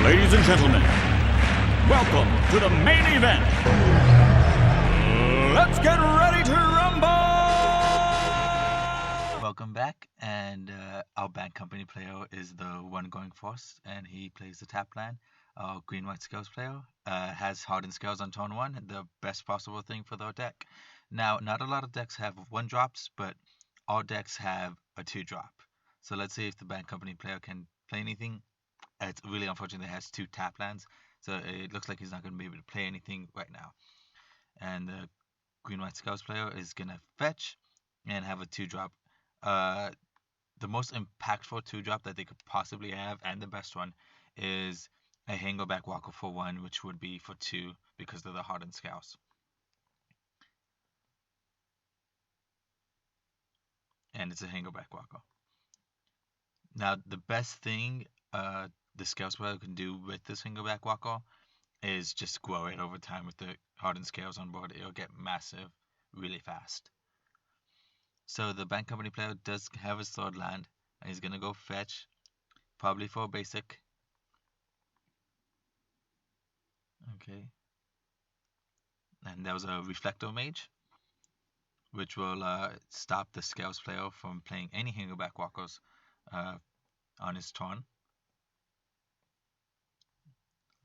Ladies and gentlemen, welcome to the main event. Let's get ready to rumble! Welcome back, and our Bant company player is the one going first, and he plays the tap land. Our green-white scales player has hardened scales on turn 1, the best possible thing for their deck. Now, not a lot of decks have 1-drops, but all decks have a 2-drop. So let's see if the Bant company player can play anything. It's really unfortunate that he has 2 tap lands, so it looks like he's not going to be able to play anything right now. And the green-white scales player is going to fetch and have a 2-drop. The most impactful 2-drop that they could possibly have, and the best one, is a Hangleback Walker for 1, which would be for 2 because of the hardened scales. And it's a Hangleback Walker. Now, the best thing the scales player can do with this Hangleback Walker is just grow it over time with the hardened scales on board. It'll get massive really fast. So the Bant company player does have his third land, and he's gonna go fetch, probably for a basic. Okay. And that was a Reflector Mage, which will stop the Scales player from playing any Hangleback Walkers on his turn.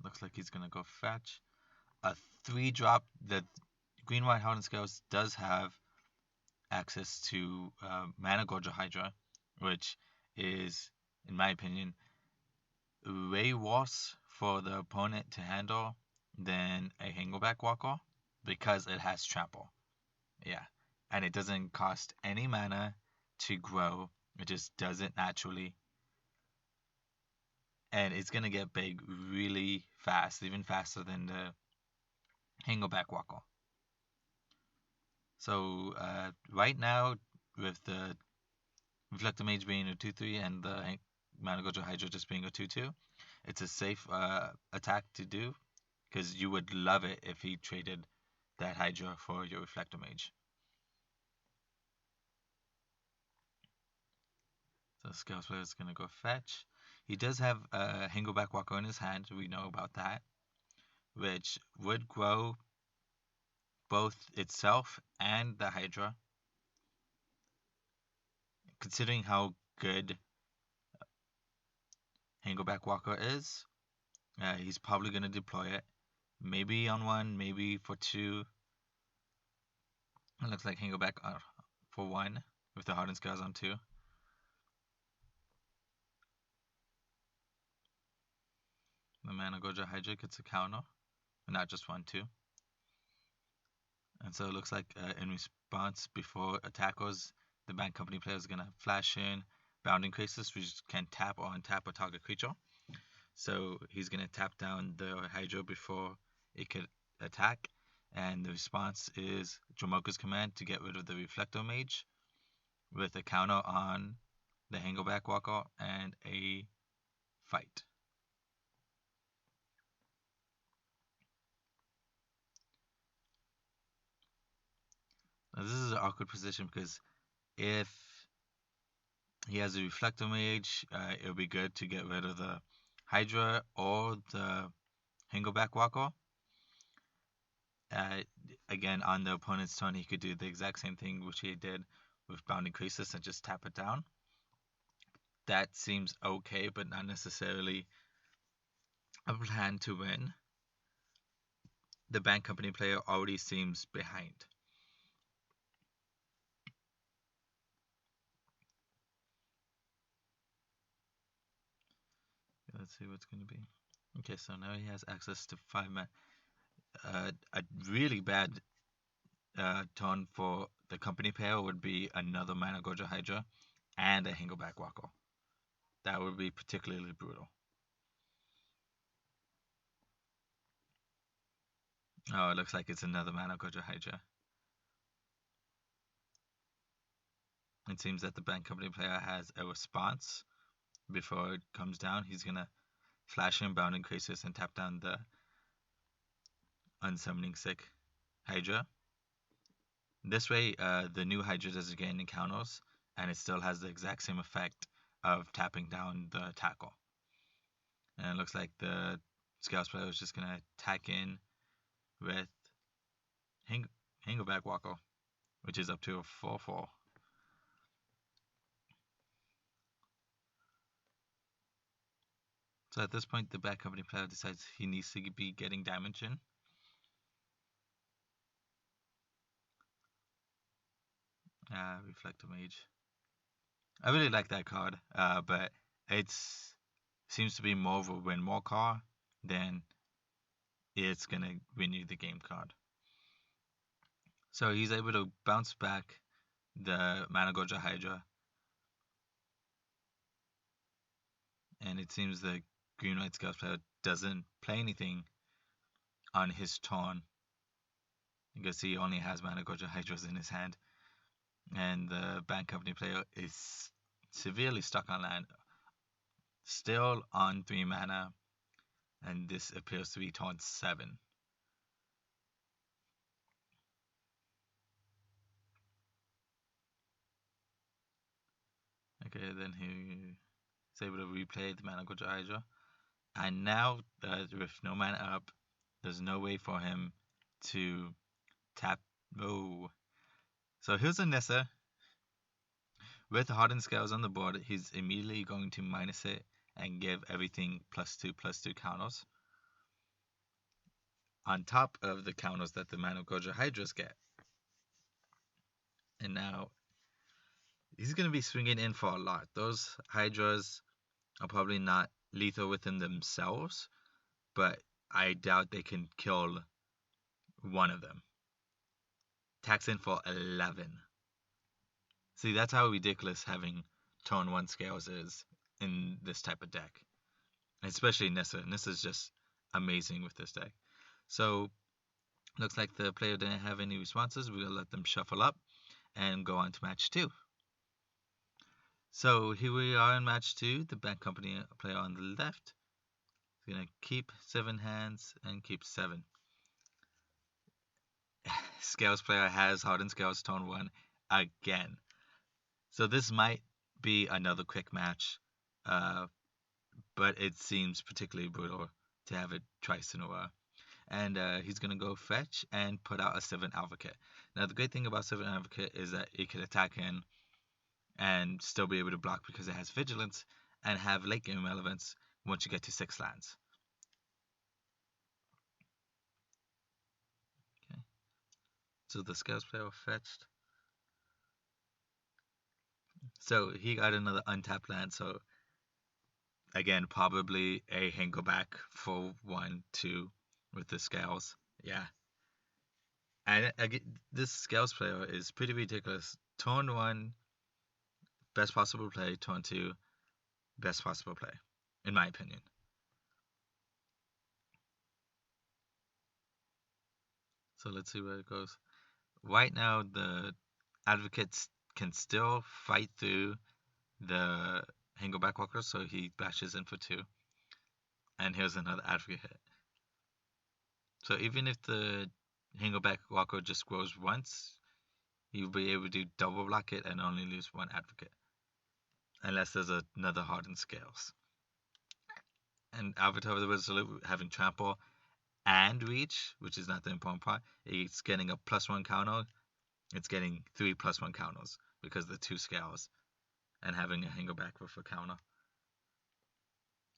Looks like he's gonna go fetch. A 3-drop. The green-white hardened scales does have access to Mana Gorger Hydra, which is, in my opinion, way worse for the opponent to handle than a Hangleback Walker because it has trample. Yeah, and it doesn't cost any mana to grow. It just does it naturally. And it's going to get big really fast, even faster than the Hangleback Walker. So right now, with the Reflector Mage being a 2-3 and the Mana Gorger Hydra just being a 2-2, it's a safe attack to do, because you would love it if he traded that Hydra for your Reflector Mage. So Scales player is going to go fetch. He does have a Hangleback Walker in his hand, we know about that, which would grow both itself and the Hydra. Considering how good Hangleback Walker is, he's probably going to deploy it. Maybe on 1, maybe for 2. It looks like Hangleback for 1 with the hardened scales on 2. The Mana Gorger Hydra gets a counter, and not just 1, 2. And so it looks like in response, before attackers, the Bant company player is going to flash in Bounding Crisis, which can tap or untap a target creature. So he's going to tap down the Hydra before it could attack. And the response is Dromoka's command to get rid of the Reflector Mage with a counter on the Hangleback Walker and a fight. Now this is an awkward position because if he has a Reflector Mage, it'll be good to get rid of the Hydra or the Hangleback Walker. Again, on the opponent's turn, he could do the exact same thing which he did with Bounding Crisis and just tap it down. That seems okay, but not necessarily a plan to win. The Bant company player already seems behind. Let's see what's going to be. Okay, so now he has access to 5 mana. A really bad turn for the company player would be another Mana Gorger Hydra and a Hangleback Walker. That would be particularly brutal. Oh, it looks like it's another Mana Gorger Hydra. It seems that the Bant company player has a response before it comes down. He's going to flash in Bounding Crisis and tap down the Unsummoning Sick Hydra. This way, the new Hydra doesn't get any counters, and it still has the exact same effect of tapping down the tackle. And it looks like the Scales player is just gonna attack in with Hangleback Walker, which is up to a 4/4. So at this point, the bad company player decides he needs to be getting damage in. Reflector Mage. I really like that card, but it's seems to be more of a win more card than it's gonna win you the game card. So he's able to bounce back the Managoja Hydra, and it seems the Green White Scales player doesn't play anything on his turn because he only has Managoja Hydras in his hand, and the Bant company player is severely stuck on land, still on 3 mana, and this appears to be turn 7. Okay, then he's able to replay the Managoja Hydra, and now with no mana up, there's no way for him to tap. Oh, so here's a Nissa. With Hardened Scales on the board, he's immediately going to minus it and give everything +2/+2 counters on top of the counters that the Managoja Hydras get. And now he's going to be swinging in for a lot. Those Hydras are probably not lethal within themselves, but I doubt they can kill one of them. Tax in for 11. See, that's how ridiculous having turn 1 Scales is in this type of deck. Especially Nissa. Nissa's just amazing with this deck. So, looks like the player didn't have any responses. We'll let them shuffle up and go on to match 2. So, here we are in match 2. The Bant company player on the left is going to keep 7 hands and keep 7. Scales player has Hardened Scales turn 1 again. So, this might be another quick match, but it seems particularly brutal to have it twice in a row. And he's going to go fetch and put out a 7 Advocate. Now, the great thing about 7 Advocate is that it can attack in and still be able to block because it has Vigilance and have late game relevance once you get to 6 lands. Okay. So the Scales player fetched. So he got another untapped land, so again, probably a Hangleback for 1, 2 with the Scales. Yeah. And this Scales player is pretty ridiculous. Turn 1, best possible play. Turn 2, best possible play, in my opinion. So let's see where it goes. Right now, the Advocates can still fight through the Hangleback Walker, so he bashes in for 2. And here's another Advocate hit. So even if the Hangleback Walker just grows once, you'll be able to double block it and only lose 1 Advocate. Unless there's another Hardened Scales. And Avatar of the Resolute having Trample and Reach, which is not the important part, it's getting a +1 counter. It's getting 3 +1 counters because of the 2 Scales and having a Hangleback with a counter.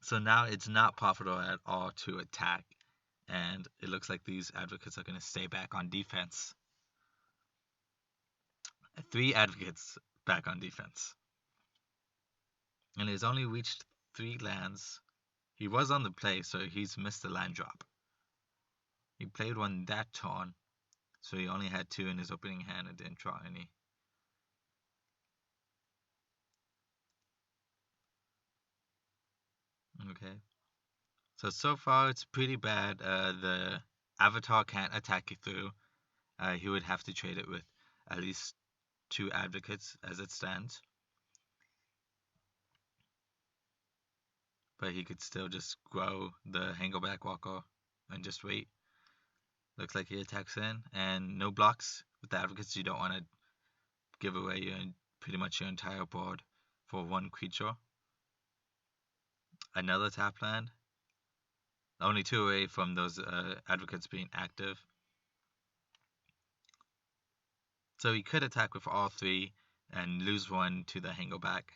So now it's not profitable at all to attack, and it looks like these Advocates are going to stay back on defense. 3 Advocates back on defense. And he's only reached 3 lands. He was on the play, so he's missed the land drop. He played 1 that turn, so he only had 2 in his opening hand and didn't draw any. Okay. So far it's pretty bad. The Avatar can't attack you through. He would have to trade it with at least 2 Advocates as it stands. But he could still just grow the Hangleback Walker and just wait. Looks like he attacks in, and no blocks with the Advocates. You don't want to give away pretty much your entire board for 1 creature. Another tap land. only 2 away from those advocates being active. So he could attack with all 3 and lose 1 to the Hango back,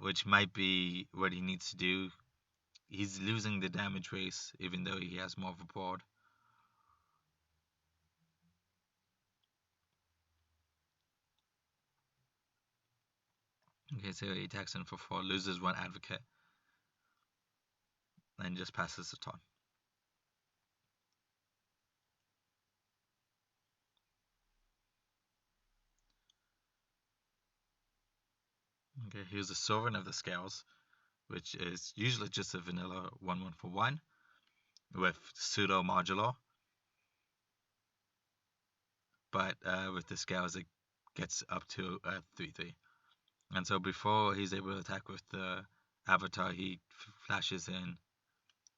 which might be what he needs to do. He's losing the damage race even though he has more of a board. Okay, so he attacks in for 4, loses 1 advocate, and just passes the turn. Okay, here's the Sovereign of the Scales, which is usually just a vanilla 1/1 for 1 with pseudo modular, but with the Scales it gets up to a 3/3. And so before he's able to attack with the Avatar, he flashes in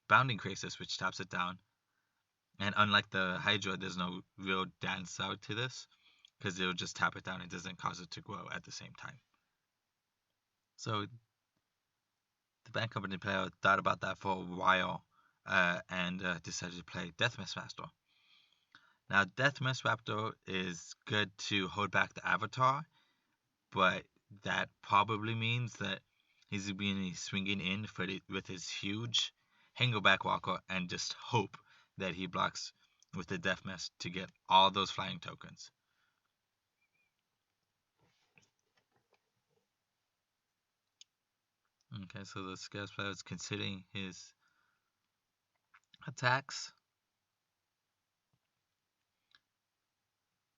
Bounding Crisis, which taps it down. And unlike the Hydra, there's no real downside to this, because it'll just tap it down. It doesn't cause it to grow at the same time. So the Bant Company player thought about that for a while and decided to play Death Mist Master. Now, Death Mist Raptor is good to hold back the Avatar, but that probably means that he's going to be swinging in with his huge Hangleback Walker and just hope that he blocks with the Death Mist to get all those flying tokens. Okay, so the Scales player is considering his attacks.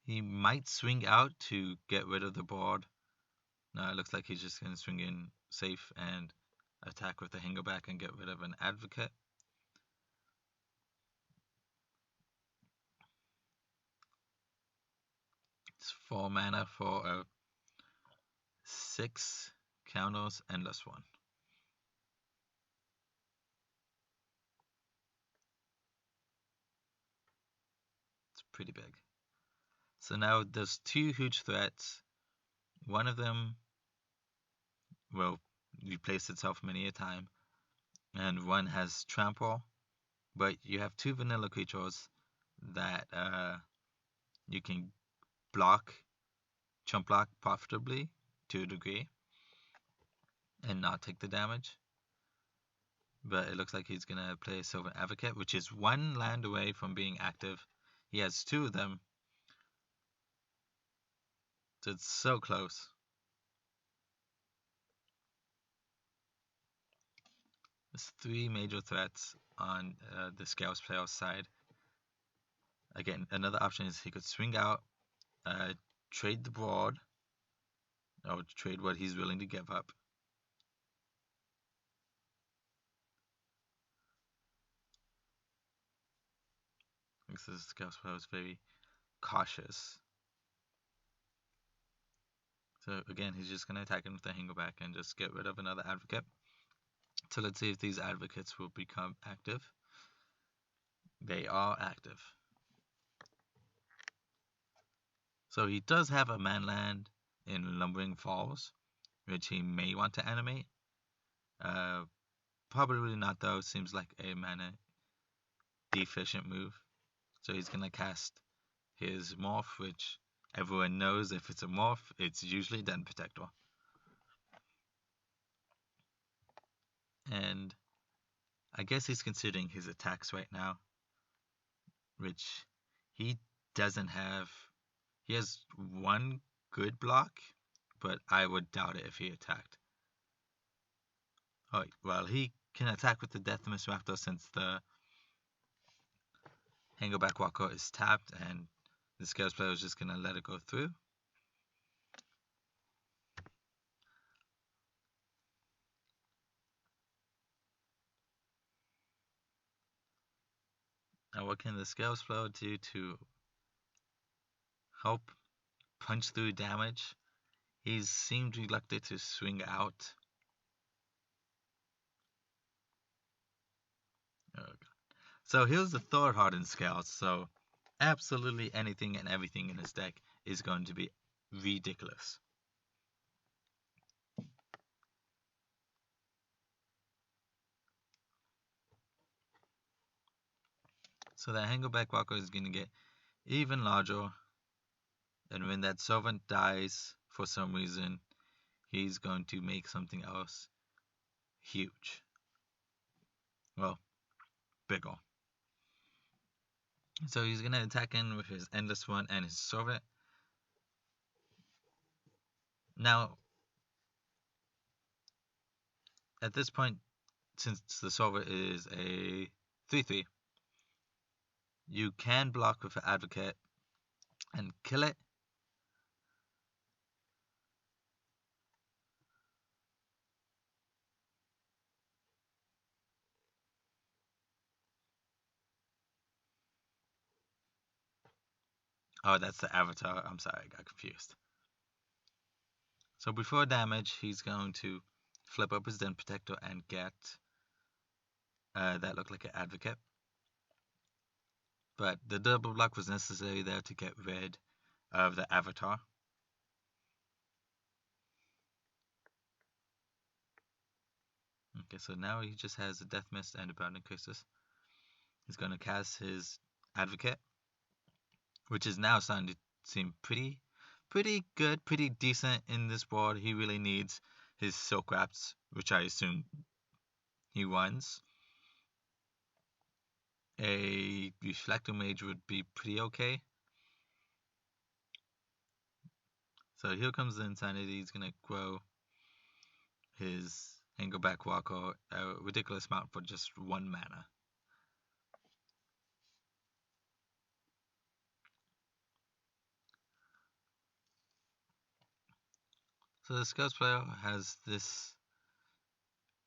He might swing out to get rid of the board. No, it looks like he's just going to swing in safe and attack with the Hangleback and get rid of an advocate. It's 4 mana for a 6 counters endless one. It's pretty big. So now there's 2 huge threats. One of them will replace itself many a time, and one has trample. But you have 2 vanilla creatures that you can chump block profitably to a degree, and not take the damage. But it looks like he's going to play Sylvan Advocate, which is 1 land away from being active. He has 2 of them, so it's so close. There's 3 major threats on the Scales player's side. Again, another option is he could swing out, trade the board, or trade what he's willing to give up. Because the Scales player is very cautious. So again, he's just going to attack him with the Hangleback and just get rid of another advocate. So let's see if these advocates will become active. They are active. So he does have a manland in Lumbering Falls, which he may want to animate. Probably not though, seems like a mana deficient move. So he's going to cast his Morph, which everyone knows if it's a Morph, it's usually Den Protector. And I guess he's considering his attacks right now, which he doesn't have. He has 1 good block, but I would doubt it if he attacked. Oh, well, he can attack with the Death Mist Raptor since the Hangleback Walker is tapped, and the Scales player is just going to let it go through. Now, what can the Scales player do to help punch through damage? He seemed reluctant to swing out. Oh, God. So here's the Thor Hardened Scales. So absolutely anything and everything in his deck is going to be ridiculous. So that Hangleback Walker is going to get even larger, and when that servant dies for some reason, he's going to make something else huge. Well, bigger. So he's going to attack in with his Endless One and his servant. Now, at this point, since the servant is a 3/3, you can block with an Advocate and kill it. Oh, that's the Avatar. I'm sorry, I got confused. So before damage, he's going to flip up his Den Protector and get that looked like an Advocate. But the double block was necessary there to get rid of the Avatar. Okay, so now he just has a Death Mist and a Bounding Curses. He's going to cast his Advocate, which is now starting to seem pretty good, pretty decent in this board. He really needs his Silk Wraps, which I assume he runs. A Reflector Mage would be pretty okay. So here comes the Insanity. He's going to grow his Hangleback Walker a ridiculous amount for just 1 mana. So the Scouts player has this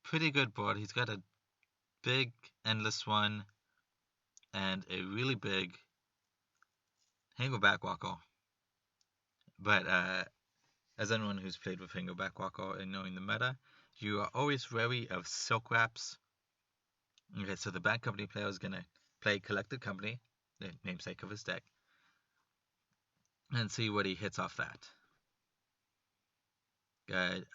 pretty good board. He's got a big Endless One and a really big Hangleback Walker. But as anyone who's played with Hangleback Walker and knowing the meta, you are always wary of Silk Wraps. Okay, so the Bant Company player is going to play Collected Company, the namesake of his deck, and see what he hits off that.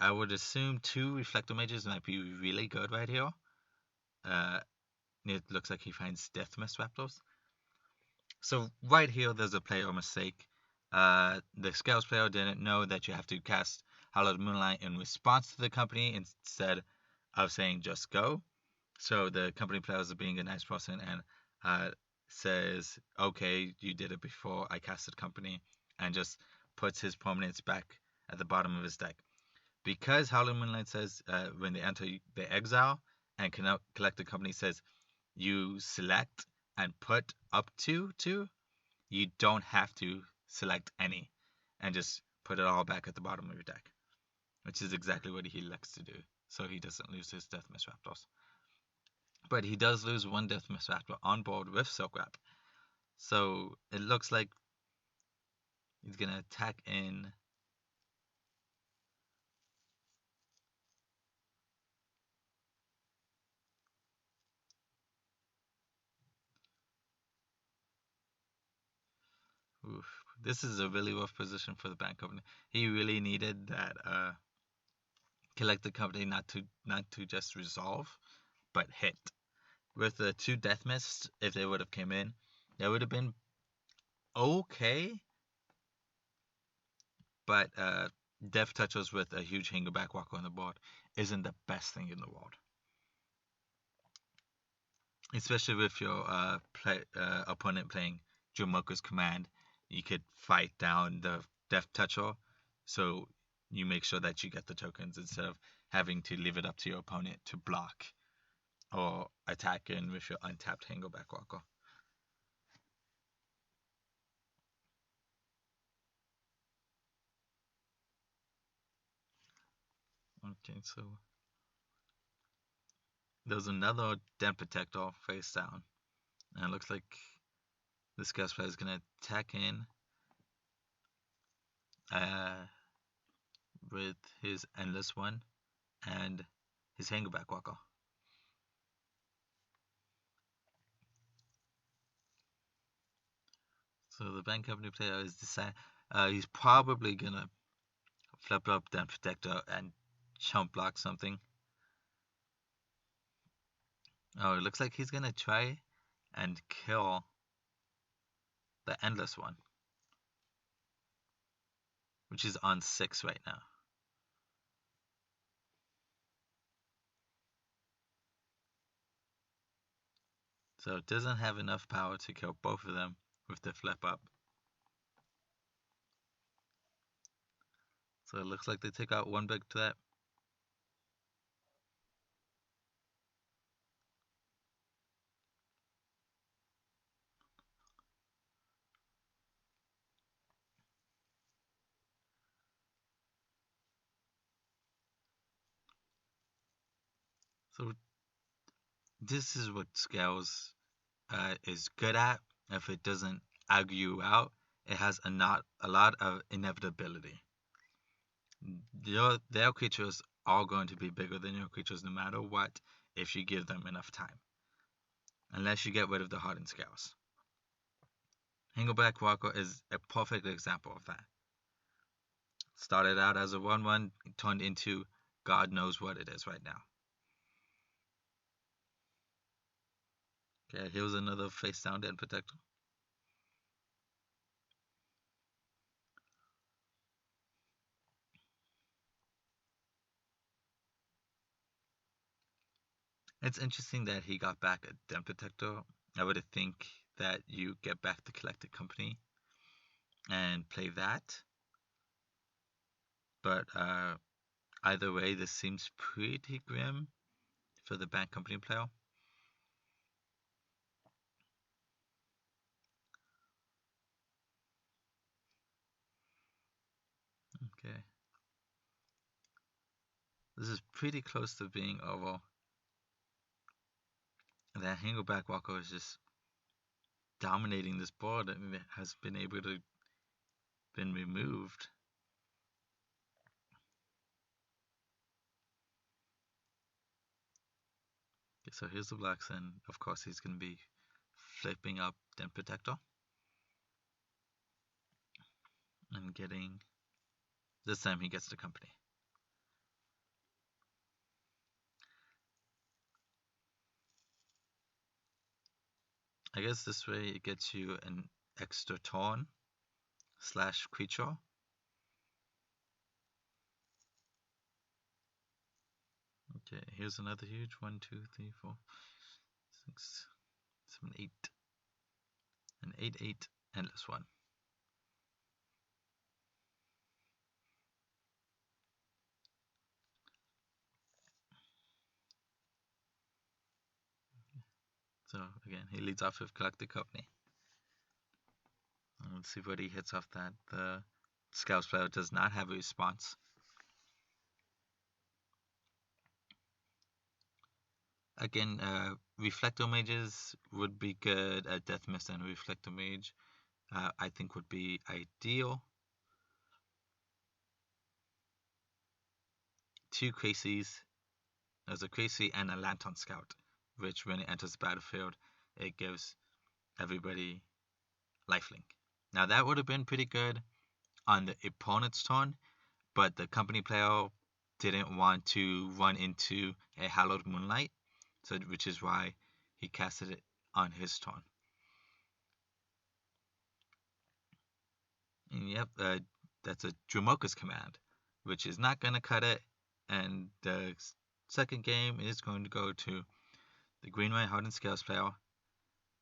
I would assume 2 Reflector Mages might be really good right here. It looks like he finds Death Mist Raptors. So right here, there's a player mistake. The Scouts player didn't know that you have to cast Hallowed Moonlight in response to the company instead of saying just go. So the company player is being a nice person and says, okay, you did it before I casted company, and just puts his permanents back at the bottom of his deck. Because Hallowed Moonlight says when they enter the exile, and Collected Company says you select and put up to 2, you don't have to select any and just put it all back at the bottom of your deck, which is exactly what he likes to do, so he doesn't lose his Death Mist Raptors. But he does lose 1 Death Mist Raptor on board with Silk Wrap. So it looks like he's going to attack in. Oof. This is a really rough position for the Bant Company. He really needed that Collected Company not to just resolve, but hit. With the 2 Death Mists, if they would have came in, that would have been okay. But Death Touchers with a huge Hangleback Walker on the board isn't the best thing in the world. Especially with your opponent playing Jamoka's Command, you could fight down the Death Toucher, so you make sure that you get the tokens instead of having to leave it up to your opponent to block or attack in with your untapped Hangleback Walker. Okay, so there's another Den Protector face down, and it looks like this Ghost player is going to attack in with his Endless One and his Hangleback Walker. So the Bant Company player is deciding he's probably going to flip up Den Protector and chump block something. Oh, it looks like he's going to try and kill the endless one, which is on 6 right now. So it doesn't have enough power to kill both of them with the flip up. So it looks like they take out one big threat. So this is what Scales is good at. If it doesn't argue you out, it has a lot of inevitability. Their creatures are going to be bigger than your creatures no matter what if you give them enough time. Unless you get rid of the hardened Scales. Hangleback Walker is a perfect example of that. Started out as a 1/1, turned into God knows what it is right now. Okay, here's another face down dead protector. It's interesting that he got back a Den Protector. I would think that you get back the Collected Company and play that. But either way, this seems pretty grim for the Bant Company player. Okay. This is pretty close to being over. That Hangleback Walker is just dominating this board and it has been able to been removed. Okay, so here's the blacks, and of course he's going to be flipping up Den Protector and getting. This time he gets the company. I guess this way it gets you an extra turn / creature. Okay, here's another huge 1, 2, 3, 4, 6, 7, 8. An 8/8 endless one. So again, he leads off with Collected Company. Let's see what he hits off that. The Scouts player does not have a response. Again, Reflector Mages would be good. Death Mist and Reflector Mage, I think, would be ideal. 2 Crazies. There's a Crazy and a Lantern Scout, which when it enters the battlefield, it gives everybody lifelink. Now that would have been pretty good on the opponent's turn, but the company player didn't want to run into a Hallowed Moonlight, so which is why he casted it on his turn. And yep, that's a Dromoka's command, which is not going to cut it, and the second game is going to go to the Green-White Hardened Scales player,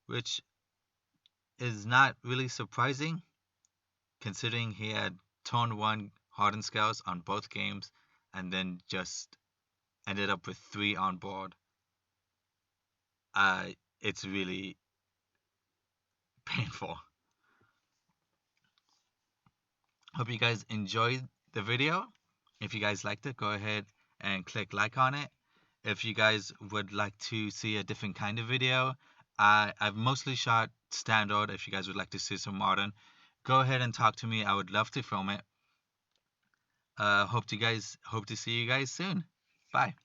which is not really surprising, considering he had turn 1 Hardened Scales on both games, and then just ended up with 3 on board. It's really painful. Hope you guys enjoyed the video. If you guys liked it, go ahead and click like on it. If you guys would like to see a different kind of video, I've mostly shot standard. If you guys would like to see some modern, go ahead and talk to me. I would love to film it. Hope to see you guys soon. Bye.